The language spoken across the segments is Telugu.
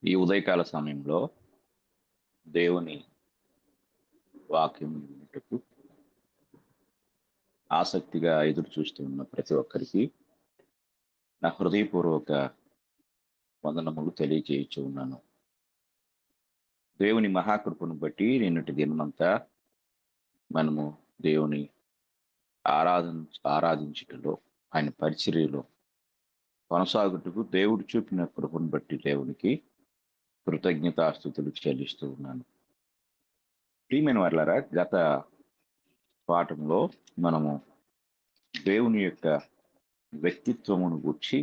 ఈ ఉదయకాల సమయంలో దేవుని వాక్యం వినుటకు ఆసక్తిగా ఎదురు చూస్తున్న ప్రతి ఒక్కరికి నా హృదయపూర్వక వందనములు తెలియజేయచ్చు ఉన్నాను. దేవుని మహాకృపను బట్టి నిన్నటి దినమంతా మనము దేవుని ఆరాధన ఆరాధించుటలో, ఆయన పరిచర్యలో కొనసాగుటకు దేవుడు చూపిన కృపను బట్టి దేవునికి కృతజ్ఞతాస్తుతులు చెల్లిస్తూ ఉన్నాను. ప్రియమైన వారలారా, గత పాఠంలో మనము దేవుని యొక్క వ్యక్తిత్వమును గూర్చి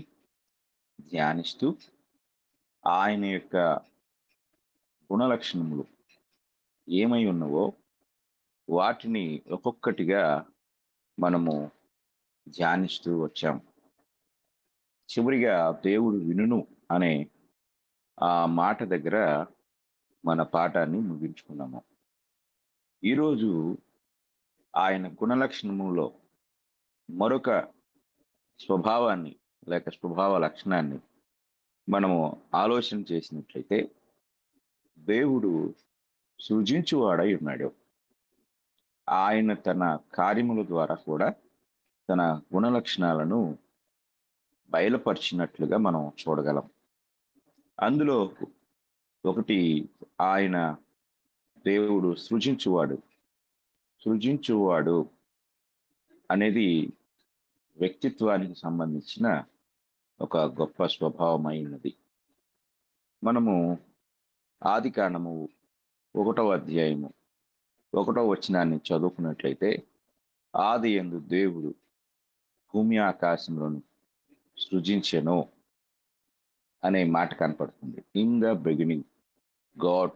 ధ్యానిస్తూ ఆయన యొక్క గుణలక్షణములు ఏమై ఉన్నవో వాటిని ఒక్కొక్కటిగా మనము ధ్యానిస్తూ వచ్చాం. చివరిగా దేవుడు వినును అనే ఆ మాట దగ్గర మన పాఠాన్ని ముగించుకున్నాము. ఈరోజు ఆయన గుణలక్షణములో మరొక స్వభావాన్ని లేక స్వభావ లక్షణాన్ని మనము ఆలోచన చేసినట్లయితే, దేవుడు సృజించువాడై ఉన్నాడు. ఆయన తన కార్యముల ద్వారా కూడా తన గుణలక్షణాలను బయలుపరిచినట్లుగా మనం చూడగలం. అందులో ఒకటి, ఆయన దేవుడు సృజించువాడు అనేది వ్యక్తిత్వానికి సంబంధించిన ఒక గొప్ప స్వభావమైనది. మనము ఆదికాండము 1వ అధ్యాయము 1వ వచనాన్ని చదువుకున్నట్లయితే, ఆదియందు దేవుడు భూమి ఆకాశములను సృజించెను అనే మాట కనపడుతుంది. In the beginning God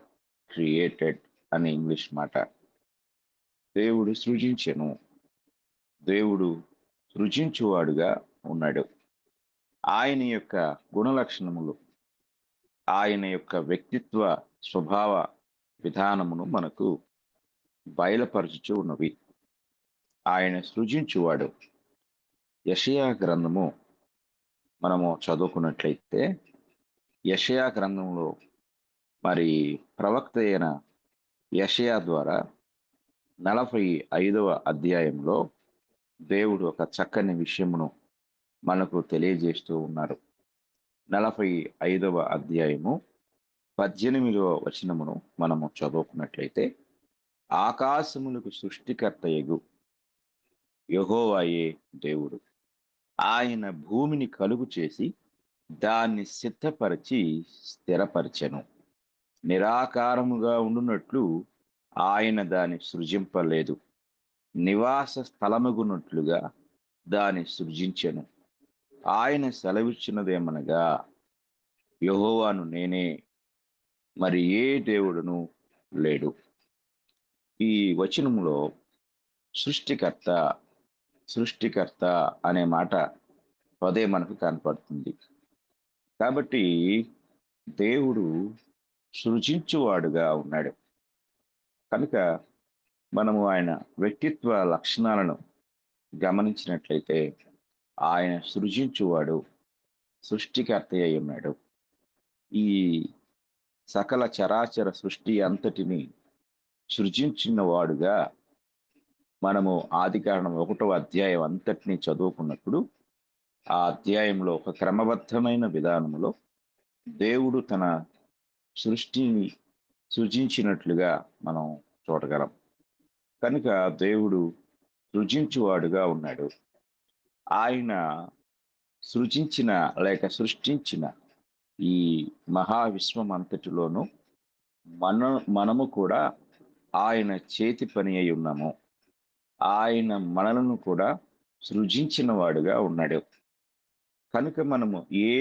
created అనే ఇంగ్లీష్ మాట. దేవుడు సృజించెను, దేవుడు సృజించువాడుగా ఉన్నాడు. ఆయన యొక్క గుణలక్షణములు, ఆయన యొక్క వ్యక్తిత్వ స్వభావ విధానమును మనకు బయలుపరచుచూ ఉన్నవి. ఆయన సృజించువాడు. యెషయా గ్రంథము మనము చదువుకున్నట్లయితే, యెషయా గ్రంథంలో మరి ప్రవక్త అయిన యెషయా ద్వారా 45వ అధ్యాయంలో దేవుడు ఒక చక్కని విషయమును మనకు తెలియజేస్తూ ఉన్నారు. 45వ అధ్యాయము 18వ వచనమును మనము చదువుకున్నట్లయితే, ఆకాశములకు సృష్టికర్తయగు యెహోవాయే దేవుడు, ఆయన భూమిని కలుగు చేసి దాన్ని సిద్ధపరిచి స్థిరపరిచెను. నిరాకారముగా ఉండునట్లు ఆయన దాన్ని సృజింపలేదు, నివాస స్థలమగునట్లుగా దాన్ని సృజించెను. ఆయన సెలవిచ్చినదేమనగా, యెహోవాను నేనే, మరి ఏ దేవుడును లేడు. ఈ వచనములో సృష్టికర్త సృష్టికర్త అనే మాట పదే మనకు కనపడుతుంది. కాబట్టి దేవుడు సృజించువాడుగా ఉన్నాడు. కనుక మనము ఆయన వ్యక్తిత్వ లక్షణాలను గమనించినట్లయితే, ఆయన సృజించువాడు, సృష్టికర్త అయి ఉన్నాడు. ఈ సకల చరాచర సృష్టి అంతటిని సృజించిన వాడుగా మనము ఆదికాండం 1వ అధ్యాయం అంతటిని చదువుకున్నప్పుడు, ఆ అధ్యాయంలో ఒక క్రమబద్ధమైన విధానంలో దేవుడు తన సృష్టిని సృజించినట్లుగా మనం చూడగలం. కనుక దేవుడు సృజించువాడుగా ఉన్నాడు. ఆయన సృజించిన లేక సృష్టించిన ఈ మహావిశ్వం అంతటిలోనూ మనము కూడా ఆయన చేతి పని అయి ఉన్నాము. ఆయన మనలను కూడా సృజించిన వాడుగా ఉన్నాడు. కనుక మనము ఏ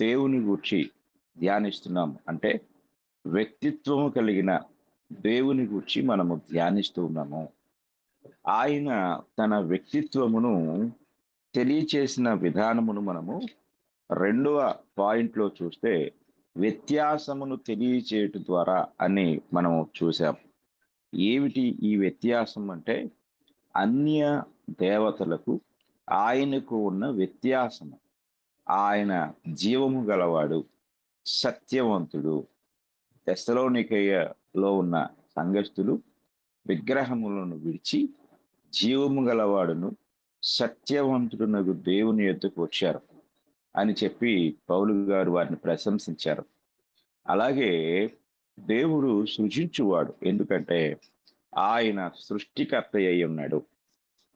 దేవుని గూర్చి ధ్యానిస్తున్నాం అంటే, వ్యక్తిత్వము కలిగిన దేవుని గూర్చి మనము ధ్యానిస్తూ ఉన్నాము. ఆయన తన వ్యక్తిత్వమును తెలియచేసిన విధానమును మనము 2వ పాయింట్లో చూస్తే, వ్యత్యాసమును తెలియచేయట ద్వారా అని మనం చూసాం. ఏమిటి ఈ వ్యత్యాసం అంటే, అన్య దేవతలకు ఆయనకు ఉన్న వ్యత్యాసము. ఆయన జీవము గలవాడు, సత్యవంతుడు. తెస్సలోనికయలో ఉన్న సంఘస్థులు విగ్రహములను విడిచి జీవము గలవాడును సత్యవంతుడునగు దేవుని యొద్దకు వచ్చారు అని చెప్పి పౌలు గారు వారిని ప్రశంసించారు. అలాగే దేవుడు సృజించువాడు. ఎందుకంటే ఆయన సృష్టికర్త అయి ఉన్నాడు.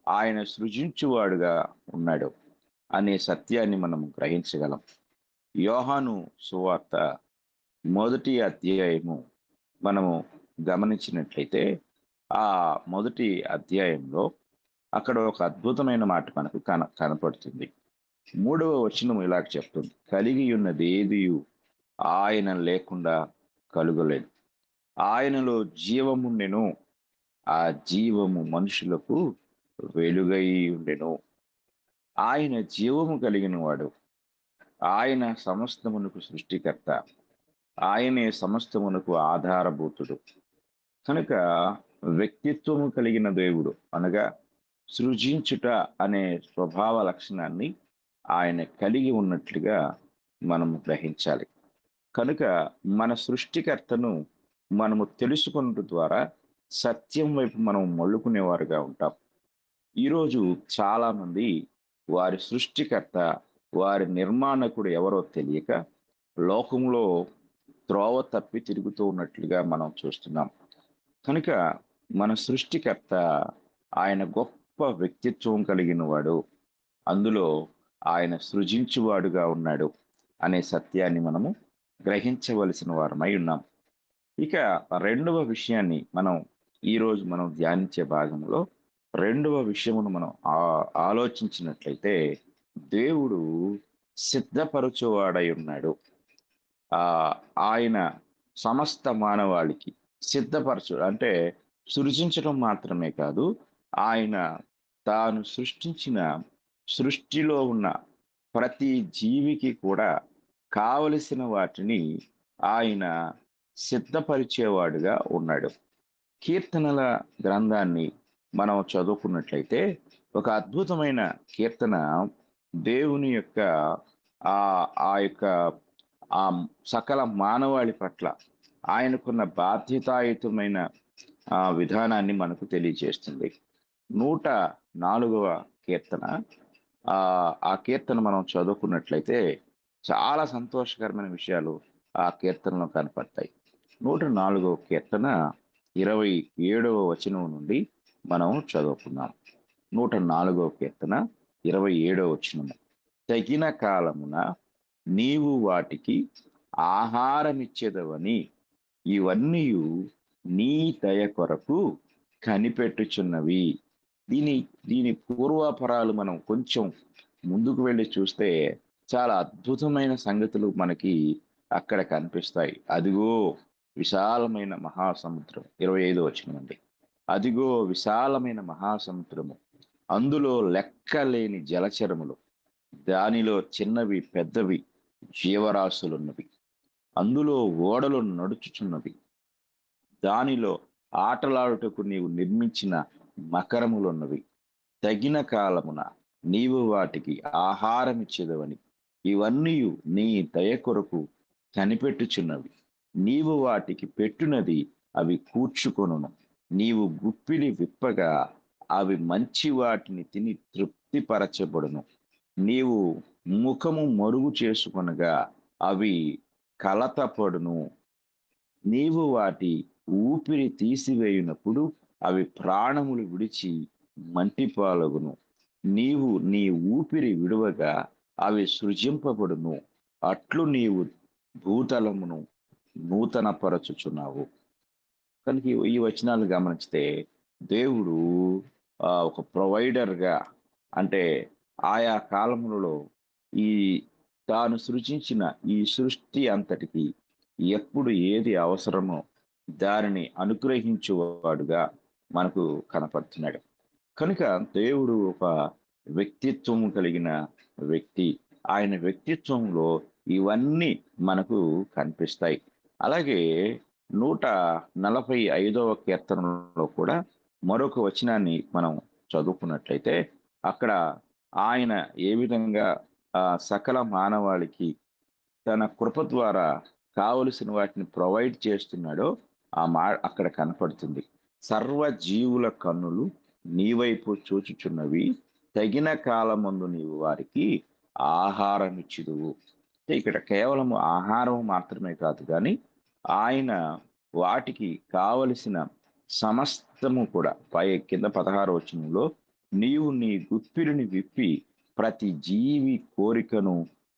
ఆయన సృజించువాడుగా ఉన్నాడు అనే సత్యాన్ని మనం గ్రహించగలం. యోహాను సువార్త 1వ అధ్యాయము మనము గమనించినట్లయితే ఆ 1వ అధ్యాయంలో అక్కడ ఒక అద్భుతమైన మాట మనకు కనపడుతుంది. 3వ వచనం ఇలాగ చెప్తుంది, కలిగి ఉన్నది ఏదియు ఆయన లేకుండా కలుగలేదు. ఆయనలో జీవముండెను, ఆ జీవము మనుషులకు వెలుగై ఉండెను. ఆయన జీవము కలిగిన వాడు. ఆయన సమస్తమునకు సృష్టికర్త. ఆయనే సమస్తమునకు ఆధారభూతుడు. కనుక వ్యక్తిత్వము కలిగిన దేవుడు అనగా సృజించుట అనే స్వభావ లక్షణాన్ని ఆయన కలిగి ఉన్నట్లుగా మనం గ్రహించాలి. కనుక మన సృష్టికర్తను మనము తెలుసుకున్నట ద్వారా సత్యం వైపు మనం మళ్ళుకునేవారుగా ఉంటాం. ఈరోజు చాలా మంది వారి సృష్టికర్త, వారి నిర్మాణకుడు ఎవరో తెలియక లోకంలో త్రోవ తప్పి తిరుగుతూ ఉన్నట్లుగా మనం చూస్తున్నాం. కనుక మన సృష్టికర్త ఆయన గొప్ప వ్యక్తిత్వం కలిగిన వాడు, అందులో ఆయన సృజించువాడుగా ఉన్నాడు అనే సత్యాన్ని మనము గ్రహించవలసిన వారమై ఉన్నాం. ఇక రెండవ విషయాన్ని ఈరోజు మనం ధ్యానించే భాగంలో రెండవ విషయమును మనం ఆలోచించినట్లయితే దేవుడు సిద్ధపరచువాడై ఉన్నాడు. ఆయన సమస్త మానవాళికి సిద్ధపరచు అంటే సృజించడం మాత్రమే కాదు, ఆయన తాను సృష్టించిన సృష్టిలో ఉన్న ప్రతి జీవికి కూడా కావలసిన వాటిని ఆయన సిద్ధపరిచేవాడుగా ఉన్నాడు. కీర్తనల గ్రంథాన్ని మనం చదువుకున్నట్లయితే ఒక అద్భుతమైన కీర్తన దేవుని యొక్క ఆ యొక్క ఆ సకల మానవాళి పట్ల ఆయనకున్న బాధ్యతాయుతమైన విధానాన్ని మనకు తెలియజేస్తుంది. 104వ కీర్తన. ఆ కీర్తన మనం చదువుకున్నట్లయితే చాలా సంతోషకరమైన విషయాలు ఆ కీర్తనలో కనపడతాయి. 104వ కీర్తన 27వ వచనం నుండి మనం చదువుకున్నాం. 104వ కీర్తన 27వ వచనము, తగిన కాలమున నీవు వాటికి ఆహారమిచ్చేదవని ఇవన్నీ నీ దయ కొరకు కనిపెట్టుచున్నవి. దీని పూర్వాపరాలు మనం కొంచెం ముందుకు వెళ్ళి చూస్తే చాలా అద్భుతమైన సంగతులు మనకి అక్కడ కనిపిస్తాయి. అదిగో విశాలమైన మహాసముద్రం, 25వ వచనం అండి. అదిగో విశాలమైన మహాసముద్రము, అందులో లెక్కలేని జలచరములు, దానిలో చిన్నవి పెద్దవి జీవరాశులున్నవి, అందులో ఓడలు నడుచుచున్నవి, దానిలో ఆటలాడుటకు నీవు నిర్మించిన మకరములున్నవి. తగిన కాలమున నీవు వాటికి ఆహారం ఇచ్చేదవని ఇవన్నీ నీ దయ కొరకు కనిపెట్టుచున్నవి. నీవు వాటికి పెట్టునది అవి కూర్చుకొనును. నీవు గుప్పిలి విప్పగా అవి మంచి వాటిని తిని తృప్తిపరచబడును. నీవు ముఖము మరుగు చేసుకొనగా అవి కలతపడును. నీవు వాటి ఊపిరి తీసివేయునప్పుడు అవి ప్రాణములు విడిచి మంటిపాలగును. నీవు నీ ఊపిరి విడువగా అవి సృజింపబడును. అట్లు నీవు భూతలమును నూతనపరచుచున్నావు. కనుక ఈ వచనాలు గమనిస్తే దేవుడు ఒక ప్రొవైడర్గా, అంటే ఆయా కాలములలో ఈ తాను సృజించిన ఈ సృష్టి అంతటికి ఎప్పుడు ఏది అవసరమో దానిని అనుగ్రహించువాడుగా మనకు కనపడుతున్నాడు. కనుక దేవుడు ఒక వ్యక్తిత్వం కలిగిన వ్యక్తి. ఆయన వ్యక్తిత్వంలో ఇవన్నీ మనకు కనిపిస్తాయి. అలాగే 145వ కీర్తనలో కూడా మరొక వచనాన్ని మనం చదువుకున్నట్లయితే అక్కడ ఆయన ఏ విధంగా సకల మానవాళికి తన కృప ద్వారా కావలసిన వాటిని ప్రొవైడ్ చేస్తున్నాడో అక్కడ కనపడుతుంది. సర్వ జీవుల కన్నులు నీ వైపు చూచుచున్నవి, తగిన కాలమందు నీవు వారికి ఆహారం ఇచ్చుదువు. అంటే ఇక్కడ కేవలం ఆహారం మాత్రమే కాదు కానీ ఆయన వాటికి కావలసిన సమస్తము కూడా కింద 16 వచనంలో నీవు నీ గుప్పిలిని విప్పి ప్రతి జీవి కోరికను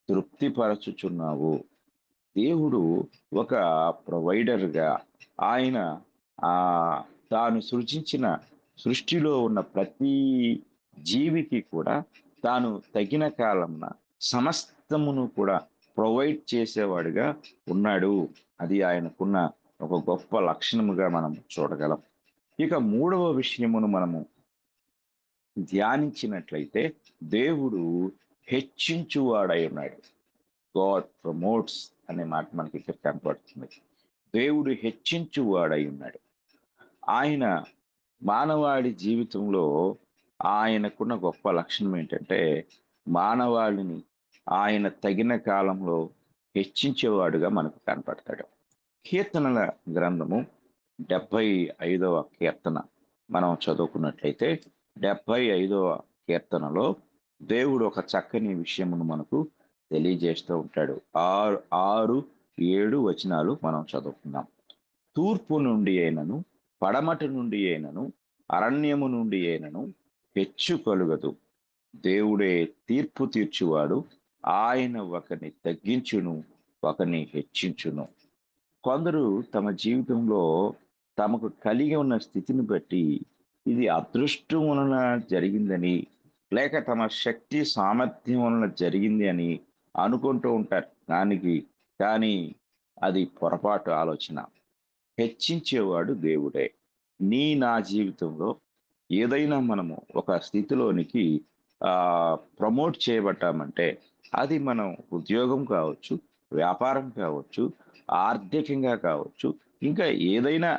తృప్తిపరచుచున్నావు. దేవుడు ఒక ప్రొవైడర్గా ఆయన ఆ తాను సృజించిన సృష్టిలో ఉన్న ప్రతి జీవికి కూడా తాను తగిన కాలంన సమస్తమును కూడా ప్రొవైడ్ చేసేవాడుగా ఉన్నాడు. అది ఆయనకున్న ఒక గొప్ప లక్షణముగా మనం చూడగలం. ఇక మూడవ విషయమును మనము ధ్యానించినట్లయితే దేవుడు హెచ్చించువాడై ఉన్నాడు. గాడ్ ప్రమోట్స్ అనే మాట మనకి ఇక్కడ కనపడుతుంది. దేవుడు హెచ్చించువాడై ఉన్నాడు. ఆయన మానవాళి జీవితంలో ఆయనకున్న గొప్ప లక్షణం ఏంటంటే మానవాళిని ఆయన తగిన కాలంలో హెచ్చించేవాడుగా మనకు కనపడతాడు. కీర్తనల గ్రంథము 75వ కీర్తన మనం చదువుకున్నట్లయితే 75వ కీర్తనలో దేవుడు ఒక చక్కని విషయమును మనకు తెలియజేస్తూ ఉంటాడు. 6-7 వచనాలు మనం చదువుకుందాం. తూర్పు నుండి అయినను, పడమటి నుండి అయినను, అరణ్యము నుండి అయినను హెచ్చు కలుగదు. దేవుడే తీర్పు తీర్చువాడు. ఆయన ఒకని తగ్గించును, ఒకని హెచ్చించును. కొందరు తమ జీవితంలో తమకు కలిగి ఉన్న స్థితిని బట్టి ఇది అదృష్టం వలన జరిగిందని, లేక తమ శక్తి సామర్థ్యం వలన జరిగింది అని అనుకుంటూ ఉంటారు. కానీ అది పొరపాటు ఆలోచన. హెచ్చించేవాడు దేవుడే. నా జీవితంలో ఏదైనా మనము ఒక స్థితిలోనికి ప్రమోట్ చేయబడ్డామంటే అది మనం ఉద్యోగం కావచ్చు, వ్యాపారం కావచ్చు, ఆర్థికంగా కావచ్చు, ఇంకా ఏదైనా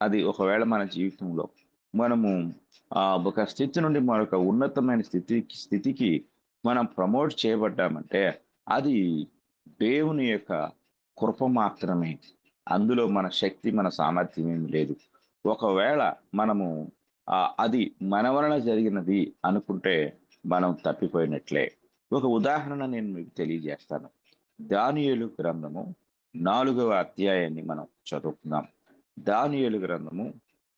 అది ఒకవేళ మన జీవితంలో మనము ఒక స్థితి నుండి మరొక ఉన్నతమైన స్థితికి మనం ప్రమోట్ చేయబడ్డామంటే అది దేవుని యొక్క కృప మాత్రమే. అందులో మన శక్తి, మన సామర్థ్యం ఏమి లేదు. ఒకవేళ మనము అది మన వలన జరిగినది అనుకుంటే మనం తప్పిపోయినట్లే. ఒక ఉదాహరణ నేను మీకు తెలియజేస్తాను. దానియేలు గ్రంథము 4వ అధ్యాయాన్ని మనం చదువుకుందాం. దానియేలు గ్రంథము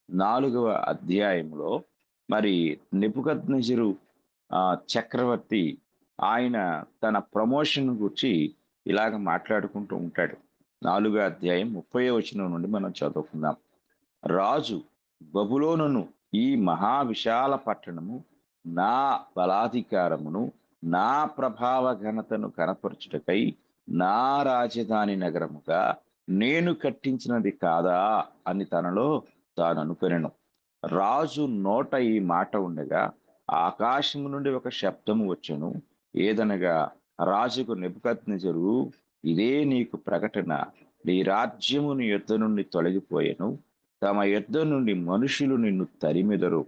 4వ అధ్యాయంలో మరి నెబుకద్నెజరు చక్రవర్తి ఆయన తన ప్రమోషన్ గురించి ఇలాగ మాట్లాడుకుంటూ ఉంటాడు. 4వ అధ్యాయం 30వ వచనం నుండి మనం చదువుకుందాం. రాజు బబులోనును, ఈ మహావిశాల పట్టణము నా బలాధికారమును, నా ప్రభావ ఘనతను కనపరచుటకై నా రాజధాని నగరముగా నేను కట్టించినది కాదా అని తనలో తాను అనుకొనెను. రాజు నోట ఈ మాట ఉండగా ఆకాశము నుండి ఒక శబ్దము వచ్చెను. ఏదనగా, రాజుకు నెబుకద్నెజరు, ఇదే నీకు ప్రకటన. నీ రాజ్యము నీ యొద్ద నుండి తొలగిపోయెను. తమ యొద్ద నుండి మనుషులు నిన్ను తరిమెదరు.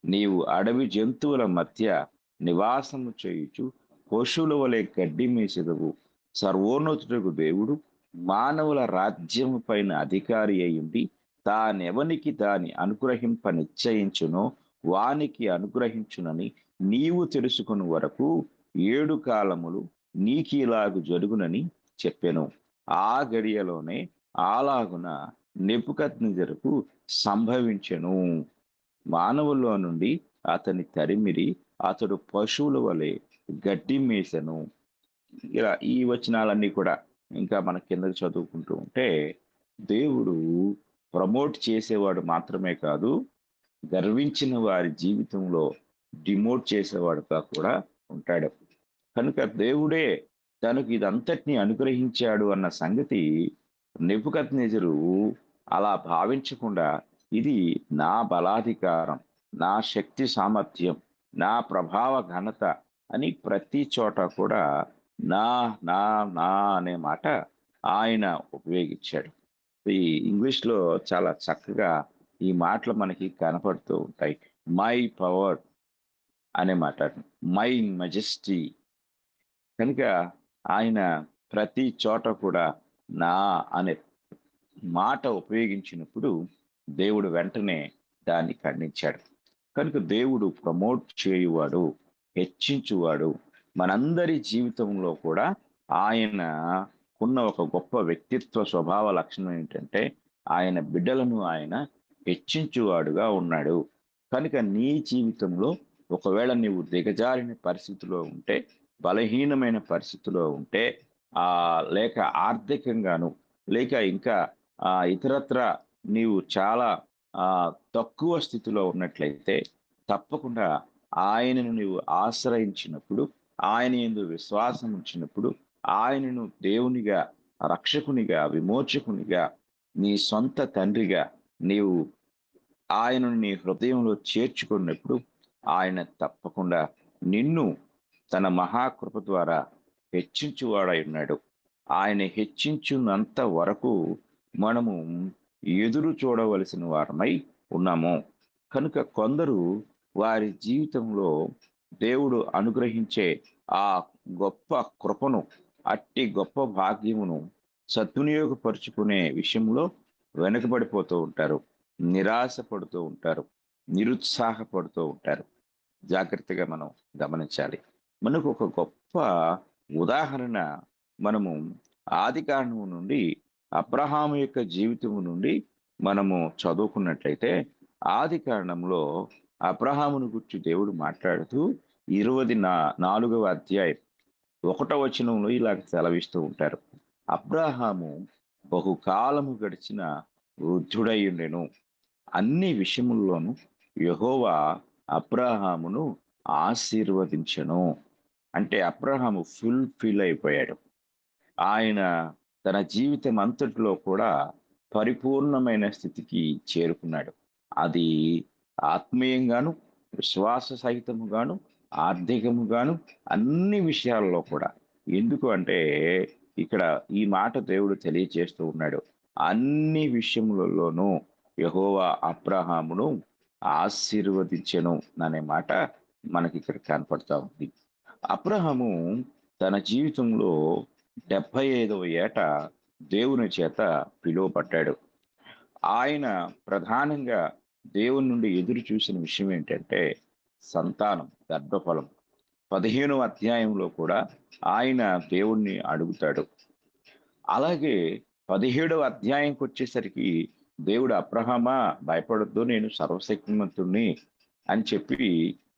నీవు అడవి జంతువుల మధ్య నివాసము చేయుచు పశువుల వలె గడ్డి మేసెదవు. సర్వోన్నతుడకు దేవుడు మానవుల రాజ్యము పైన అధికారి అయ్యుండి తానెవనికి దాని అనుగ్రహింప నిశ్చయించునో వానికి అనుగ్రహించునని నీవు తెలుసుకుని వరకు 7 కాలములు నీకిలాగు జరుగునని చెప్పెను. ఆ గడియలోనే అలాగున నెబుకద్నెజరుకు సంభవించెను. మానవుల్లో నుండి అతని తరిమిరి, అతడు పశువుల వలె గడ్డి మేసెను. ఇలా ఈ వచనాలన్నీ కూడా ఇంకా మన కిందకి చదువుకుంటూ ఉంటే దేవుడు ప్రమోట్ చేసేవాడు మాత్రమే కాదు, గర్వించిన వారి జీవితంలో డిమోట్ చేసేవాడుగా కూడా ఉంటాడు. కనుక దేవుడే తనకు ఇదంతటిని అనుగ్రహించాడు అన్న సంగతి నెబుకద్నెజరు అలా భావించకుండా ఇది నా బలాధికారం, నా శక్తి సామర్థ్యం, నా ప్రభావ ఘనత అని ప్రతి చోట కూడా నా నా నా అనే మాట ఆయన ఉపయోగించాడు. ఈ ఇంగ్లీష్లో చాలా చక్కగా ఈ మాటలు మనకి కనపడుతూ ఉంటాయి. మై పవర్ అనే మాట, మై మెజెస్టీ. కనుక ఆయన ప్రతి చోట కూడా నా అనే మాట ఉపయోగించినప్పుడు దేవుడు వెంటనే దాన్ని ఖండించాడు. కనుక దేవుడు ప్రమోట్ చేయువాడు, హెచ్చించువాడు. మనందరి జీవితంలో కూడా ఆయన ఉన్న ఒక గొప్ప వ్యక్తిత్వ స్వభావ లక్షణం ఏంటంటే ఆయన బిడ్డలను ఆయన హెచ్చించువాడుగా ఉన్నాడు. కనుక నీ జీవితంలో ఒకవేళ నీవు దిగజారిన పరిస్థితిలో ఉంటే, బలహీనమైన పరిస్థితిలో ఉంటే, లేక ఆర్థికంగాను, లేక ఇంకా ఇతరత్ర నీవు చాలా తక్కువ స్థితిలో ఉన్నట్లయితే, తప్పకుండా ఆయనను నీవు ఆశ్రయించినప్పుడు, ఆయన యందు విశ్వాసం ఉంచినప్పుడు, ఆయనను దేవునిగా, రక్షకునిగా, విమోచకునిగా, నీ సొంత తండ్రిగా నీవు ఆయనను నీ హృదయంలో చేర్చుకున్నప్పుడు, ఆయన తప్పకుండా నిన్ను తన మహాకృప ద్వారా హెచ్చించువాడై ఉన్నాడు. ఆయన హెచ్చించున్నంత వరకు మనము ఎదురు చూడవలసిన వారమై ఉన్నాము. కనుక కొందరు వారి జీవితంలో దేవుడు అనుగ్రహించే ఆ గొప్ప కృపను, అట్టి గొప్ప భాగ్యమును సద్వినియోగపరుచుకునే విషయంలో వెనుకబడిపోతూ ఉంటారు, నిరాశ పడుతూ ఉంటారు, నిరుత్సాహపడుతూ ఉంటారు. జాగ్రత్తగా మనం గమనించాలి. మనకు ఒక గొప్ప ఉదాహరణ మనము ఆదికాండము నుండి అబ్రహాము యొక్క జీవితము నుండి మనము చదువుకున్నట్లయితే, ఆదికాండంలో అబ్రహామును గురించి దేవుడు మాట్లాడుతూ 24వ అధ్యాయం 1వ వచనంలో ఇలాగ సెలవిస్తూ ఉంటారు. అబ్రహాము బహుకాలము గడిచిన వృద్ధుడై ఉండెను. అన్ని విషయముల్లోనూ యెహోవా అబ్రహామును ఆశీర్వదించెను. అంటే అబ్రహాము ఫుల్ఫిల్ అయిపోయాడు. ఆయన తన జీవితం అంతటిలో కూడా పరిపూర్ణమైన స్థితికి చేరుకున్నాడు. అది ఆత్మీయంగాను, విశ్వాస సహితముగాను, ఆర్థికముగాను, అన్ని విషయాల్లో కూడా. ఎందుకు అంటే ఇక్కడ ఈ మాట దేవుడు తెలియచేస్తూ ఉన్నాడు. అన్ని విషయములలోనూ యెహోవా అబ్రహామును ఆశీర్వదించెను అనే మాట మనకి ఇక్కడ కనపడతా ఉంది. అబ్రహాము తన జీవితంలో 75వ ఏట దేవుని చేత పిలువబడ్డాడు. ఆయన ప్రధానంగా దేవుని నుండి ఎదురు చూసిన విషయం ఏంటంటే సంతానం, గర్భఫలం. 15వ అధ్యాయంలో కూడా ఆయన దేవుణ్ణి అడుగుతాడు. అలాగే 17వ అధ్యాయంకి వచ్చేసరికి దేవుడు అబ్రహామా భయపడొద్దు, నేను సర్వశక్తిమంతుణ్ణి అని చెప్పి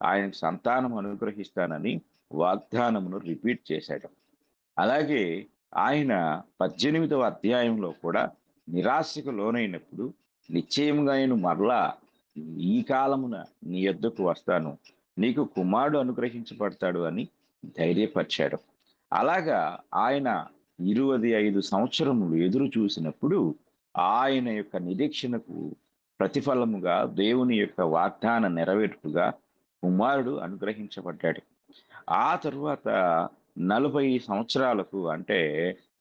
ఆయనకు సంతానం అనుగ్రహిస్తానని వాగ్దానమును రిపీట్ చేశాడు. అలాగే ఆయన 18వ అధ్యాయంలో కూడా నిరాశకు లోనైనప్పుడు నిశ్చయముగా నేను మరలా ఈ కాలమున నీ యొద్దకు వస్తాను, నీకు కుమారుడు అనుగ్రహించబడతాడు అని ధైర్యపరిచాడు. అలాగా ఆయన 25 సంవత్సరములు ఎదురు చూసినప్పుడు ఆయన యొక్క నిరీక్షణకు ప్రతిఫలముగా దేవుని యొక్క వాగ్దాన నెరవేర్పుగా కుమారుడు అనుగ్రహించబడ్డాడు. ఆ తరువాత 40 సంవత్సరాలకు అంటే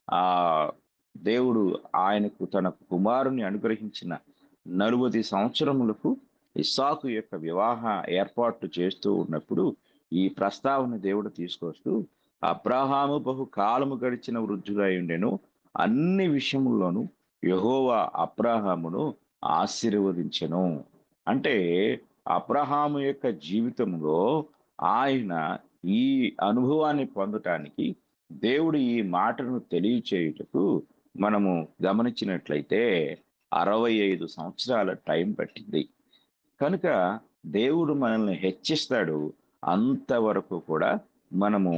ఆ దేవుడు ఆయనకు తన కుమారుని అనుగ్రహించిన 40 సంవత్సరములకు ఇస్సాకు యొక్క వివాహ ఏర్పాట్లు చేస్తూ ఉన్నప్పుడు ఈ ప్రస్తావన దేవుడు తీసుకొస్తూ అబ్రహాము బహుకాలము గడిచిన వృద్ధుడై ఉండెను, అన్ని విషయముల్లోనూ యెహోవా అబ్రహామును ఆశీర్వదించెను. అంటే అబ్రహాము యొక్క జీవితంలో ఆయన ఈ అనుభవాన్ని పొందటానికి దేవుడు ఈ మాటను తెలియచేయుటకు మనము గమనించినట్లయితే 65 సంవత్సరాల టైం పట్టింది. కనుక దేవుడు మనల్ని హెచ్చిస్తాడు. అంతవరకు కూడా మనము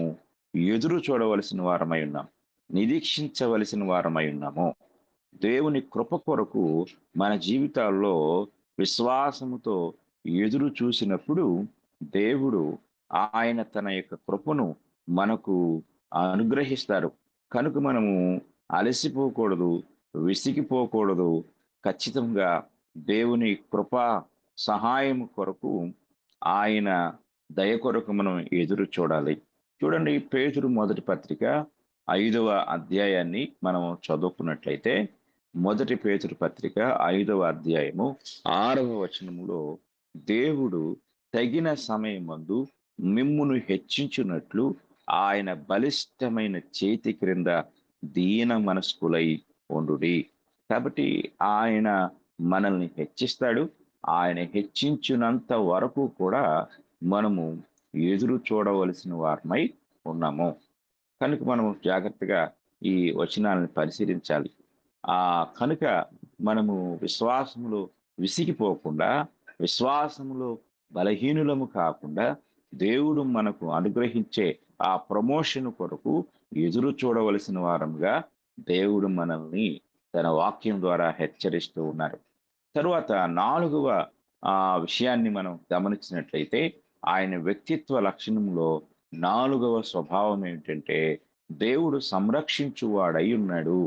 ఎదురు చూడవలసిన వారమై ఉన్నాం, నిరీక్షించవలసిన వారమై ఉన్నాము. దేవుని కృప కొరకు మన జీవితాల్లో విశ్వాసముతో ఎదురు చూసినప్పుడు దేవుడు ఆయన తన యొక్క కృపను మనకు అనుగ్రహిస్తారు. కనుక మనము అలసిపోకూడదు, విసిగిపోకూడదు. ఖచ్చితంగా దేవుని కృప సహాయం కొరకు, ఆయన దయ కొరకు మనం ఎదురు చూడాలి. చూడండి, పేతురు మొదటి పత్రిక 5వ అధ్యాయాన్ని మనం చదువుకున్నట్లయితే, మొదటి పేతురు పత్రిక 5వ అధ్యాయము 6వ వచనములో దేవుడు తగిన సమయమందు మిమ్మును హెచ్చించున్నట్లు ఆయన బలిష్టమైన చేతి క్రింద దీన మనస్కులై ఉండుడి. కాబట్టి ఆయన మనల్ని హెచ్చిస్తాడు. ఆయన హెచ్చించినంత వరకు కూడా మనము ఎదురు చూడవలసిన వారమై ఉన్నాము. కనుక మనము జాగ్రత్తగా ఈ వచనాలను పరిశీలించాలి. కనుక మనము విశ్వాసములో విసిగిపోకుండా, విశ్వాసములో బలహీనులము కాకుండా, దేవుడు మనకు అనుగ్రహించే ఆ ప్రమోషన్ కొరకు ఎదురు చూడవలసిన వారంగా దేవుడు మనల్ని తన వాక్యం ద్వారా హెచ్చరిస్తూ ఉన్నారు. తరువాత 4వ విషయాన్ని మనం గమనించినట్లయితే, ఆయన వ్యక్తిత్వ లక్షణంలో 4వ స్వభావం ఏమిటంటే, దేవుడు సంరక్షించువాడై ఉన్నాడు.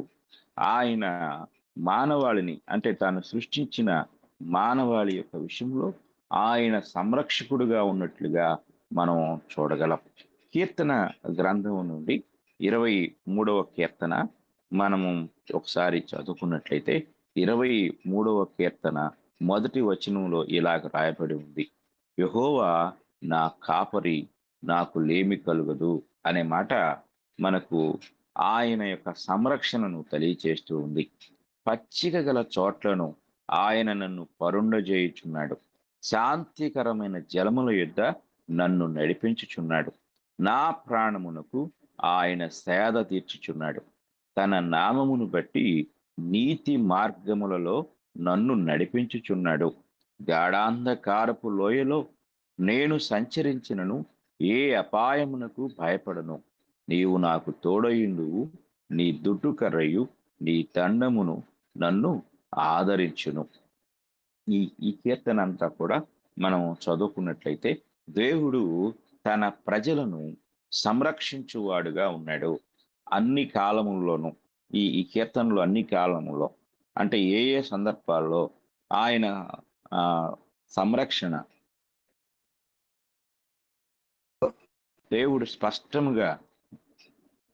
ఆయన మానవాళిని అంటే తాను సృష్టించిన మానవాళి యొక్క విషయంలో ఆయన సంరక్షకుడుగా ఉన్నట్లుగా మనం చూడగలం. కీర్తన గ్రంథం నుండి 23వ కీర్తన మనము ఒకసారి చదువుకున్నట్లయితే 23వ కీర్తన మొదటి వచనంలో ఇలాగ రాయబడి ఉంది. యెహోవా నా కాపరి, నాకు లేమి కలుగదు అనే మాట మనకు ఆయన యొక్క సంరక్షణను తెలియచేస్తూ ఉంది. పచ్చిక గల చోట్లను ఆయన నన్ను పరుండజేయుచున్నాడు. శాంతికరమైన జలముల యొద్ద నన్ను నడిపించుచున్నాడు. నా ప్రాణమునకు ఆయన సేద తీర్చుచున్నాడు. తన నామమును బట్టి నీతి మార్గములలో నన్ను నడిపించుచున్నాడు. గాఢాంధకారపు లోయలో నేను సంచరించినను ఏ అపాయమునకు భయపడను. నీవు నాకు తోడయుండువు. నీ దుడ్డు కర్రయు నీ దండమును నన్ను ఆదరించును. ఈ కీర్తన అంతా కూడా మనం చదువుకున్నట్లయితే దేవుడు తన ప్రజలను సంరక్షించువాడుగా ఉన్నాడు. అన్ని కాలముల్లోనూ ఈ కీర్తనలు అన్ని కాలములో అంటే ఏ ఏ సందర్భాల్లో ఆయన ఆ సంరక్షణ దేవుడు స్పష్టంగా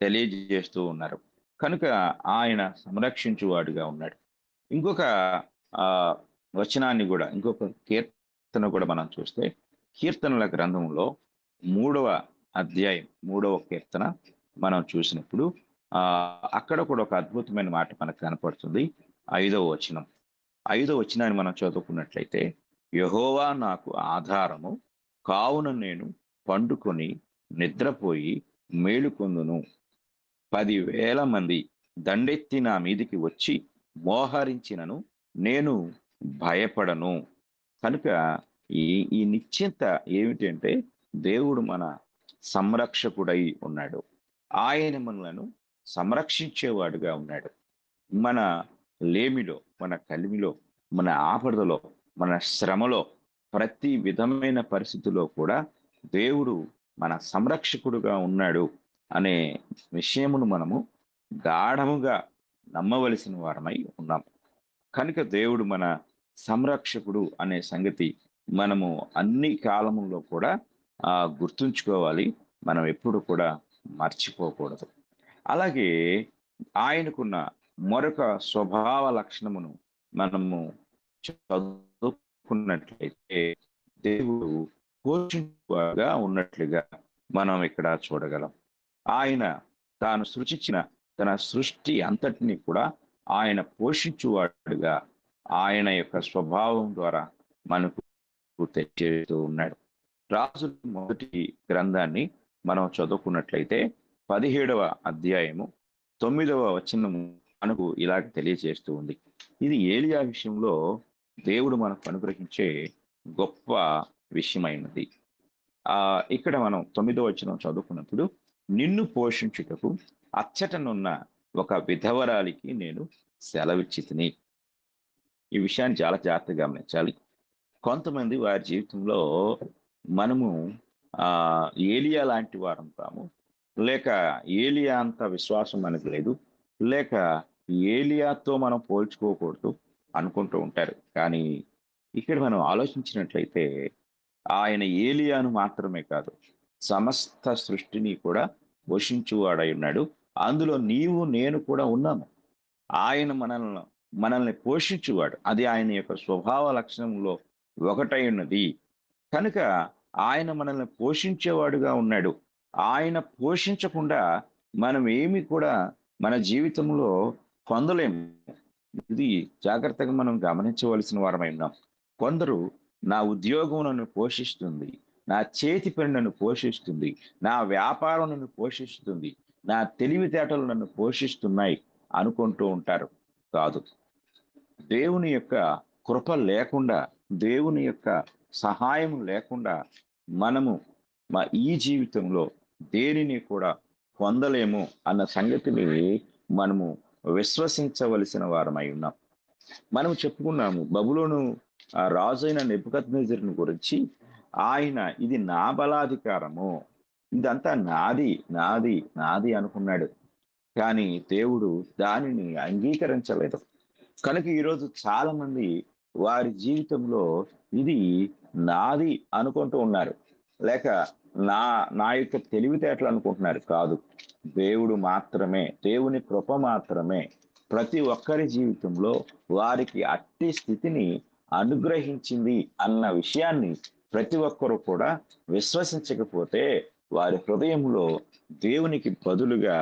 తెలియజేస్తూ ఉన్నారు. కనుక ఆయన సంరక్షించువాడుగా ఉన్నాడు. ఇంకొక ఆ వచనాన్ని కూడా, ఇంకొక కీర్తన కూడా మనం చూస్తే, కీర్తనల గ్రంథంలో 3వ అధ్యాయం 3వ కీర్తన మనం చూసినప్పుడు అక్కడ కూడా ఒక అద్భుతమైన మాట మనకు కనపడుతుంది. 5వ వచనం. 5వ వచనాన్ని మనం చదువుకున్నట్లయితే, యెహోవా నాకు ఆధారము, కావున నేను పండుకొని నిద్రపోయి మేలుకొందును. 10,000 మంది దండెత్తి నా మీదికి వచ్చి మోహరించినను నేను భయపడను. కనుక ఈ ఈ నిశ్చింత ఏమిటంటే, దేవుడు మన సంరక్షకుడై ఉన్నాడు. ఆయన మనలను సంరక్షించేవాడుగా ఉన్నాడు. మన లేమిలో, మన కలిమిలో, మన ఆపదలో, మన శ్రమలో, ప్రతి విధమైన పరిస్థితిలో కూడా దేవుడు మన సంరక్షకుడుగా ఉన్నాడు అనే విషయమును మనము గాఢముగా నమ్మవలసిన వారమై ఉన్నాం. కనుక దేవుడు మన సంరక్షకుడు అనే సంగతి మనము అన్ని కాలముల్లో కూడా గుర్తుంచుకోవాలి. మనం ఎప్పుడు కూడా మర్చిపోకూడదు. అలాగే ఆయనకున్న మరొక స్వభావ లక్షణమును మనము చదువుకున్నట్లయితే, దేవుడు పోషించుగా ఉన్నట్లుగా మనం ఇక్కడ చూడగలం. ఆయన తాను సృష్టించిన తన సృష్టి అంతటిని కూడా ఆయన పోషించువాడుగా ఆయన యొక్క స్వభావం ద్వారా మనకు తెలియజేస్తూ ఉన్నాడు. రాజుల మొదటి గ్రంథాన్ని మనం చదువుకున్నట్లయితే 17వ అధ్యాయము 9వ వచనము మనకు ఇలాగ తెలియజేస్తూ ఉంది. ఇది ఏలియా విషయంలో దేవుడు మనకు అనుగ్రహించే గొప్ప విషయమైనది. ఇక్కడ మనం 9వ వచనం చదువుకున్నప్పుడు, నిన్ను పోషించుటకు అచ్చటనున్న ఒక విధవరాలికి నేను సెలవిచ్చితిని. ఈ విషయాన్ని చాలా జాగ్రత్తగా గమనించాలి. కొంతమంది వారి జీవితంలో మనము ఏలియా లాంటి వారం కాము, లేక ఏలియా అంత విశ్వాసం మనకు లేదు, లేక ఏలియాతో మనం పోల్చుకోకూడదు అనుకుంటూ ఉంటారు. కానీ ఇక్కడ మనం ఆలోచించినట్లయితే, ఆయన ఏలియాను మాత్రమే కాదు, సమస్త సృష్టిని కూడా పోషించువాడై ఉన్నాడు. అందులో నీవు నేను కూడా ఉన్నాము. ఆయన మనల్ని పోషించువాడు. అది ఆయన యొక్క స్వభావ లక్షణంలో ఒకటై ఉన్నది. కనుక ఆయన మనల్ని పోషించేవాడుగా ఉన్నాడు. ఆయన పోషించకుండా మనం ఏమి కూడా మన జీవితంలో పొందలేము. ఇది జాగ్రత్తగా మనం గమనించవలసిన వారమై ఉన్నాం. కొందరు నా ఉద్యోగం నన్ను పోషిస్తుంది, నా చేతి పని నన్ను పోషిస్తుంది, నా వ్యాపారం నన్ను పోషిస్తుంది, నా తెలివితేటలు నన్ను పోషిస్తున్నాయి అనుకుంటూ ఉంటారు. కాదు. దేవుని యొక్క కృప లేకుండా, దేవుని యొక్క సహాయం లేకుండా మనము ఈ జీవితంలో దేనిని కూడా పొందలేము అన్న సంగతిని మనము విశ్వసించవలసిన వారమై ఉన్నాం. మనం చెప్పుకున్నాము బబులోను రాజైన నెబుకద్నెజరుని గురించి. ఆయన ఇది నా బలాధికారము, ఇదంతా నాది నాది నాది అనుకున్నాడు. కానీ దేవుడు దానిని అంగీకరించలేదు. కనుక ఈరోజు చాలా మంది వారి జీవితంలో ఇది నాది అనుకుంటూ ఉన్నారు, లేక నా నా యొక్క తెలివితేటలు అనుకుంటున్నారు. కాదు, దేవుడు మాత్రమే, దేవుని కృప మాత్రమే ప్రతి ఒక్కరి జీవితంలో వారికి అట్టి స్థితిని అనుగ్రహించింది అన్న విషయాన్ని ప్రతి ఒక్కరూ కూడా విశ్వసించకపోతే వారి హృదయంలో దేవునికి బదులుగా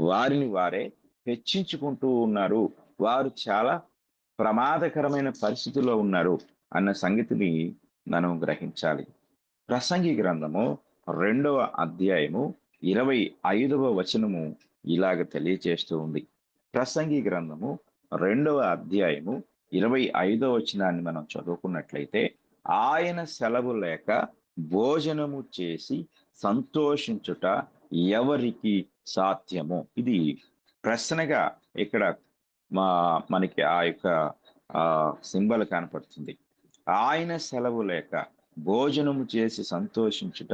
వారిని వారే హెచ్చించుకుంటూ ఉన్నారు. వారు చాలా ప్రమాదకరమైన పరిస్థితుల్లో ఉన్నారు అన్న సంగతిని మనం గ్రహించాలి. ప్రసంగి గ్రంథము 2వ అధ్యాయము 25వ వచనము ఇలాగ తెలియచేస్తూ ఉంది. ప్రసంగి గ్రంథము 2వ అధ్యాయము 25వ వచనాన్ని మనం చదువుకున్నట్లయితే, ఆయన సెలవు లేక భోజనము చేసి సంతోషించుట ఎవరికి సాధ్యము? ఇది ప్రశ్నగా ఇక్కడ మనకి ఆ యొక్క సింబల్ కనపడుతుంది. ఆయన సెలవు లేక భోజనము చేసి సంతోషించుట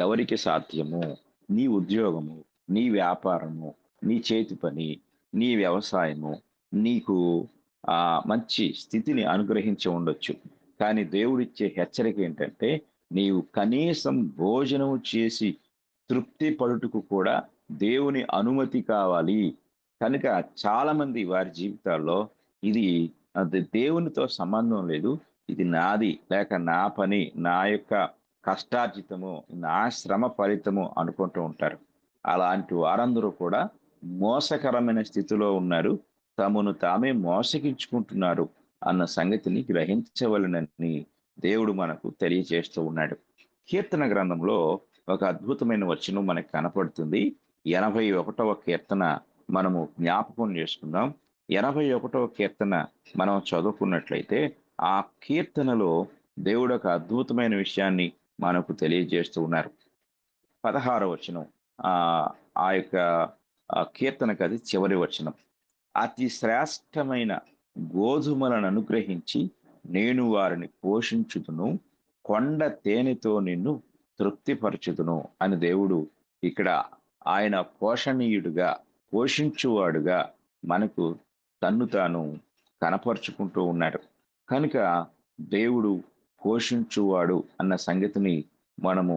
ఎవరికి సాధ్యము? నీ ఉద్యోగము, నీ వ్యాపారము, నీ చేతి పని, నీ వ్యవసాయము నీకు మంచి స్థితిని అనుగ్రహించి ఉండొచ్చు. కానీ దేవుడిచ్చే హెచ్చరిక ఏంటంటే, నీవు కనీసం భోజనము చేసి తృప్తి పడుటకు కూడా దేవుని అనుమతి కావాలి. కనుక చాలా మంది వారి జీవితాల్లో ఇది దేవునితో సంబంధం లేదు, ఇది నాది, లేక నా పని, నా యొక్క కష్టార్జితము, నా శ్రమ ఫలితము అనుకుంటూ ఉంటారు. అలాంటి వారందరూ కూడా మోసకరమైన స్థితిలో ఉన్నారు, తమను తామే మోసగించుకుంటున్నారు అన్న సంగతిని గ్రహించవలనని దేవుడు మనకు తెలియజేస్తూ ఉన్నాడు. కీర్తన గ్రంథంలో ఒక అద్భుతమైన వచనం మనకు కనపడుతుంది. 81వ కీర్తన మనము జ్ఞాపకం చేసుకుందాం. 81వ కీర్తన మనం చదువుకున్నట్లయితే ఆ కీర్తనలో దేవుడు ఒక అద్భుతమైన విషయాన్ని మనకు తెలియజేస్తూ ఉన్నారు. 16వ వచనం ఆ యొక్క కీర్తనకు అది చివరి వచనం. అతి శ్రేష్టమైన గోధుమలను అనుగ్రహించి నేను వారిని పోషించుదును, కొండ తేనెతో నిన్ను తృప్తిపరచుదును అని దేవుడు ఇక్కడ ఆయన పోషణీయుడుగా, పోషించువాడుగా మనకు తన్ను తాను కనపరుచుకుంటూ ఉన్నాడు. కనుక దేవుడు పోషించువాడు అన్న సంగతిని మనము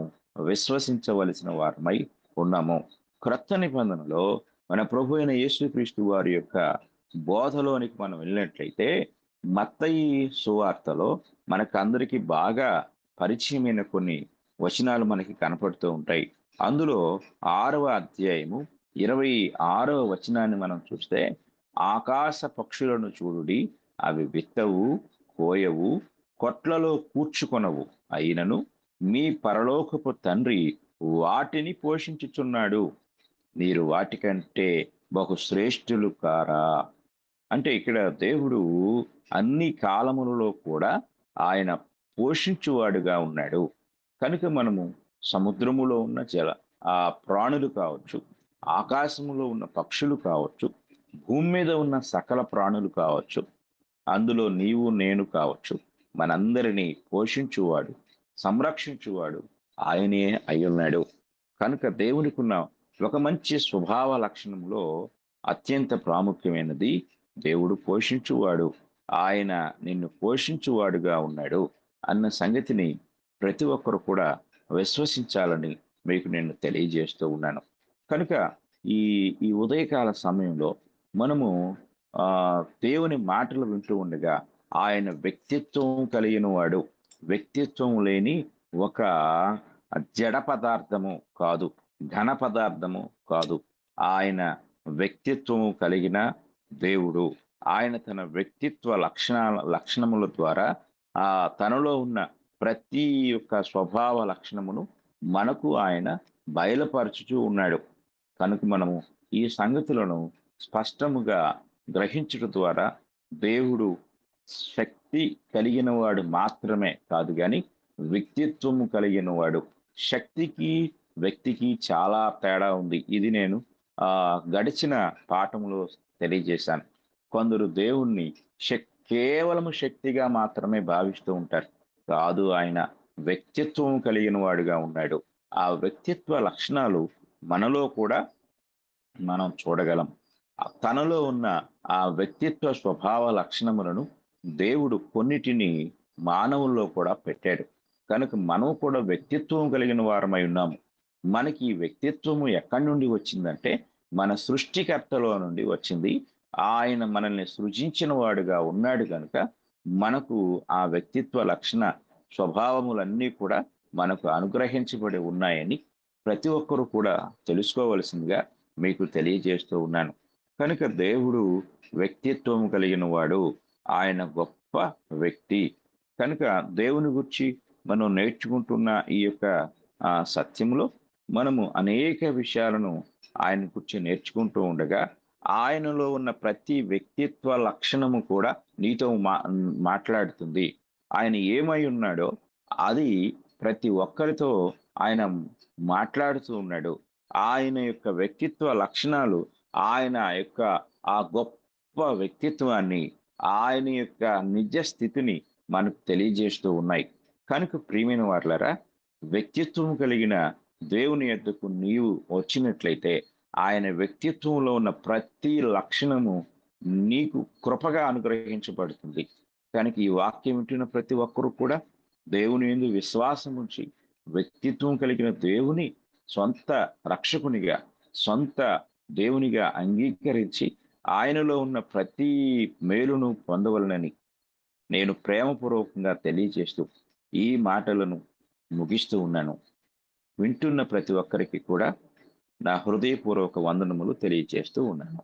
విశ్వసించవలసిన వారమై ఉన్నాము. క్రొత్త నిబంధనలో మన ప్రభు అయిన యేసుక్రీస్తు వారి యొక్క బోధలోనికి మనం వెళ్ళినట్లయితే, మత్తయి సువార్తలో మనకు అందరికీ బాగా పరిచయమైన కొన్ని వచనాలు మనకి కనపడుతూ ఉంటాయి. అందులో 6వ అధ్యాయము 26వ వచనాన్ని మనం చూస్తే, ఆకాశ పక్షులను చూడుడి, అవి విత్తవు, కోయవు, కొట్లలో కూర్చుకొనవు, అయినను మీ పరలోకపు తండ్రి వాటిని పోషించుచున్నాడు, మీరు వాటికంటే బహు శ్రేష్ఠులు కారా? అంటే ఇక్కడ దేవుడు అన్ని కాలములలో కూడా ఆయన పోషించువాడుగా ఉన్నాడు. కనుక మనము సముద్రములో ఉన్న ప్రాణులు కావచ్చు, ఆకాశములో ఉన్న పక్షులు కావచ్చు, భూమి మీద ఉన్న సకల ప్రాణులు కావచ్చు, అందులో నీవు నేను కావచ్చు, మనందరినీ పోషించువాడు, సంరక్షించువాడు ఆయనే అయ్యున్నాడు. కనుక దేవునికి ఉన్న ఒక మంచి స్వభావ లక్షణంలో అత్యంత ప్రాముఖ్యమైనది దేవుడు పోషించువాడు, ఆయన నిన్ను పోషించువాడుగా ఉన్నాడు అన్న సంగతిని ప్రతి ఒక్కరు కూడా విశ్వసించాలని మీకు నేను తెలియజేస్తూ ఉన్నాను. కనుక ఈ ఈ ఉదయకాల సమయంలో మనము దేవుని మాటలు వింటూ ఉండగా, ఆయన వ్యక్తిత్వం కలిగిన వాడు, వ్యక్తిత్వం లేని ఒక జడ పదార్థము కాదు, ఘన పదార్థము కాదు. ఆయన వ్యక్తిత్వము కలిగిన దేవుడు. ఆయన తన వ్యక్తిత్వ లక్షణముల ద్వారా తనలో ఉన్న ప్రతి ఒక్క స్వభావ లక్షణమును మనకు ఆయన బయలుపరచుచూ ఉన్నాడు. కనుక మనము ఈ సంగతులను స్పష్టముగా గ్రహించుట ద్వారా దేవుడు శక్తి కలిగిన వాడు మాత్రమే కాదు గాని వ్యక్తిత్వము కలిగిన వాడు. శక్తికి, వ్యక్తికి చాలా తేడా ఉంది. ఇది నేను గడిచిన పాఠంలో తెలియజేశాను. కొందరు దేవుణ్ణి కేవలము శక్తిగా మాత్రమే భావిస్తూ ఉంటారు. కాదు, ఆయన వ్యక్తిత్వం కలిగిన వాడుగా ఉన్నాడు. ఆ వ్యక్తిత్వ లక్షణాలు మనలో కూడా మనం చూడగలం. తనలో ఉన్న ఆ వ్యక్తిత్వ స్వభావ లక్షణములను దేవుడు కొన్నిటిని మానవుల్లో కూడా పెట్టాడు. కనుక మనం కూడా వ్యక్తిత్వం కలిగిన వారమై ఉన్నాము. మనకి ఈ వ్యక్తిత్వము ఎక్కడి నుండి వచ్చిందంటే మన సృష్టికర్తలో నుండి వచ్చింది. ఆయన మనల్ని సృజించిన వాడుగా ఉన్నాడు కనుక మనకు ఆ వ్యక్తిత్వ లక్షణ స్వభావములన్నీ కూడా మనకు అనుగ్రహించబడి ఉన్నాయని ప్రతి ఒక్కరూ కూడా తెలుసుకోవలసిందిగా మీకు తెలియజేస్తూ ఉన్నాను. కనుక దేవుడు వ్యక్తిత్వం కలిగిన వాడు. ఆయన గొప్ప వ్యక్తి. కనుక దేవుని గురించి మనం నేర్చుకుంటున్న ఈ యొక్క సత్యంలో మనము అనేక విషయాలను ఆయన గురించి నేర్చుకుంటూ ఉండగా ఆయనలో ఉన్న ప్రతి వ్యక్తిత్వ లక్షణము కూడా నీతో మాట్లాడుతుంది. ఆయన ఏమై ఉన్నాడో అది ప్రతి ఒక్కరితో ఆయన మాట్లాడుతూ ఉన్నాడు. ఆయన యొక్క వ్యక్తిత్వ లక్షణాలు ఆయన యొక్క ఆ గొప్ప వ్యక్తిత్వాన్ని, ఆయన యొక్క నిజ స్థితిని మనకు తెలియజేస్తూ ఉన్నాయి. కనుక ప్రియమైన వారలారా, వ్యక్తిత్వం కలిగిన దేవుని యొద్దకు నీవు వచ్చినట్లయితే ఆయన వ్యక్తిత్వంలో ఉన్న ప్రతి లక్షణము నీకు కృపగా అనుగ్రహించబడుతుంది. కనుక ఈ వాక్యం వింటున్న ప్రతి ఒక్కరూ కూడా దేవుని యందు విశ్వాసం ఉంచి వ్యక్తిత్వం కలిగిన దేవుని సొంత రక్షకునిగా, సొంత దేవునిగా అంగీకరించి ఆయనలో ఉన్న ప్రతి మేలును పొందవలనని నేను ప్రేమపూర్వకంగా తెలియజేస్తూ ఈ మాటలను ముగిస్తూ ఉన్నాను. వింటున్న ప్రతి ఒక్కరికి కూడా నా హృదయపూర్వక వందనములు తెలియజేస్తూ ఉన్నాను.